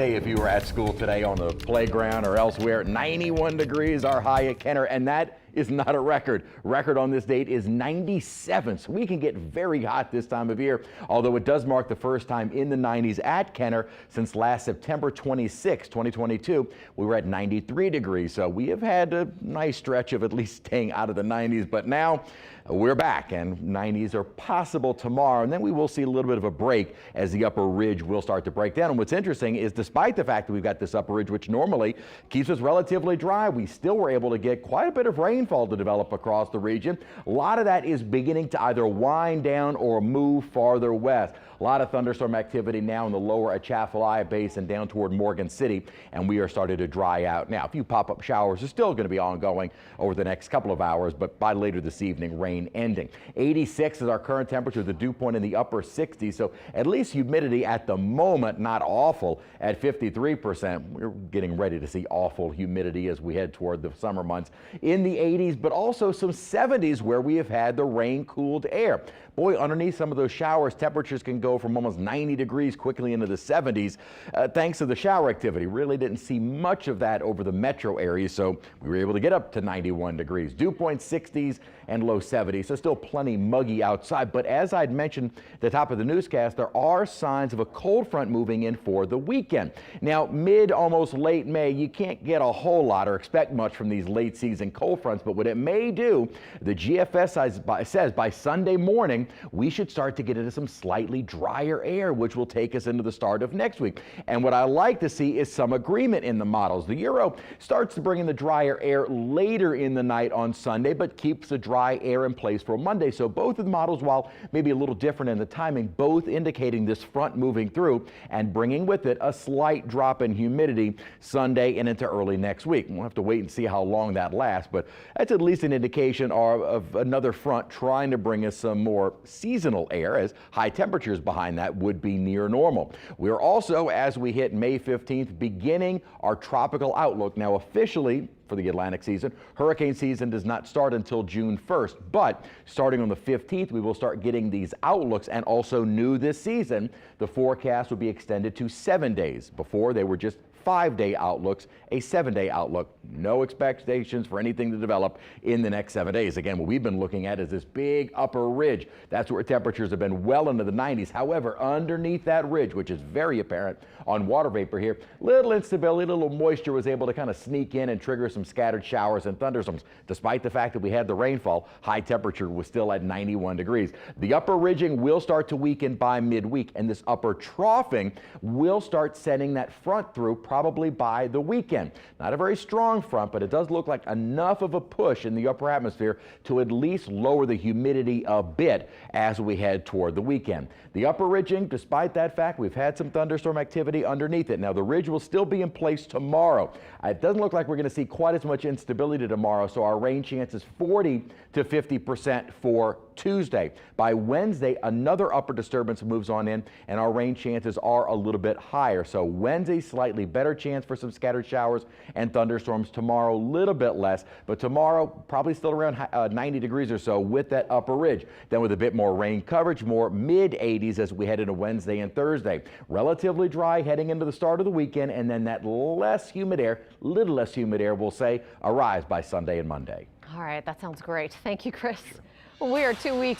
Hey, if you were at school today on the playground or elsewhere, 91 degrees our high at Kenner, and that is not a record. Record on this date is 97, so we can get very hot this time of year, although it does mark the first time in the 90s at Kenner since last September 26, 2022. We were at 93 degrees, so we have had a nice stretch of at least staying out of the 90s, but now we're back, and 90s are possible tomorrow, and then we will see a little bit of a break as the upper ridge will start to break down. And what's interesting is despite the fact that we've got this upper ridge, which normally keeps us relatively dry, we still were able to get quite a bit of rainfall to develop across the region. A lot of that is beginning to either wind down or move farther west. A lot of thunderstorm activity now in the lower Atchafalaya Basin down toward Morgan City, and we are starting to dry out. Now, a few pop-up showers are still going to be ongoing over the next couple of hours, but by later this evening, rain ending. 86 is our current temperature, the dew point in the upper 60s, so at least humidity at the moment not awful at 53%. We're getting ready to see awful humidity as we head toward the summer months in the 80s, but also some 70s where we have had the rain-cooled air. Boy, underneath some of those showers, temperatures can go from almost 90 degrees quickly into the 70s thanks to the shower activity. Really didn't see much of that over the metro area, so we were able to get up to 91 degrees. Dew point 60s and low 70s, so still plenty muggy outside. But as I'd mentioned at the top of the newscast, there are signs of a cold front moving in for the weekend. Now, mid, almost late May, you can't get a whole lot or expect much from these late season cold fronts, but what it may do, the GFS says by Sunday morning, we should start to get into some slightly drier air, which will take us into the start of next week. And what I like to see is some agreement in the models. The Euro starts to bring in the drier air later in the night on Sunday, but keeps the dry air in place for Monday. So both of the models, while maybe a little different in the timing, both indicating this front moving through and bringing with it a slight drop in humidity Sunday and into early next week. We'll have to wait and see how long that lasts, but that's at least an indication of another front trying to bring us some more seasonal air, as high temperatures behind that would be near normal. We're also, as we hit May 15th, beginning our tropical outlook. Now, officially for the Atlantic season, hurricane season does not start until June 1st, but starting on the 15th, we will start getting these outlooks. And also new this season, the forecast will be extended to 7 days. Before, they were just 5-day outlooks, a 7-day outlook. No expectations for anything to develop in the next 7 days. Again, what we've been looking at is this big upper ridge. That's where temperatures have been well into the 90s. However, underneath that ridge, which is very apparent on water vapor here, little instability, little moisture was able to kind of sneak in and trigger some scattered showers and thunderstorms. Despite the fact that we had the rainfall, high temperature was still at 91 degrees. The upper ridging will start to weaken by midweek, and this upper troughing will start sending that front through probably by the weekend. Not a very strong front, but it does look like enough of a push in the upper atmosphere to at least lower the humidity a bit as we head toward the weekend. The upper ridging, despite that fact, we've had some thunderstorm activity underneath it. Now, the ridge will still be in place tomorrow. It doesn't look like we're going to see quite as much instability tomorrow, so our rain chance is 40 to 50% for Tuesday. By Wednesday, another upper disturbance moves on in, and our rain chances are a little bit higher. So Wednesday, slightly better chance for some scattered showers and thunderstorms. Tomorrow, a little bit less, but tomorrow probably still around 90 degrees or so with that upper ridge. Then with a bit more rain coverage, more mid-80s as we head into Wednesday and Thursday. Relatively dry heading into the start of the weekend, and then that less humid air, little less humid air, we'll say, arrives by Sunday and Monday. All right, that sounds great. Thank you, Chris. We are 2 weeks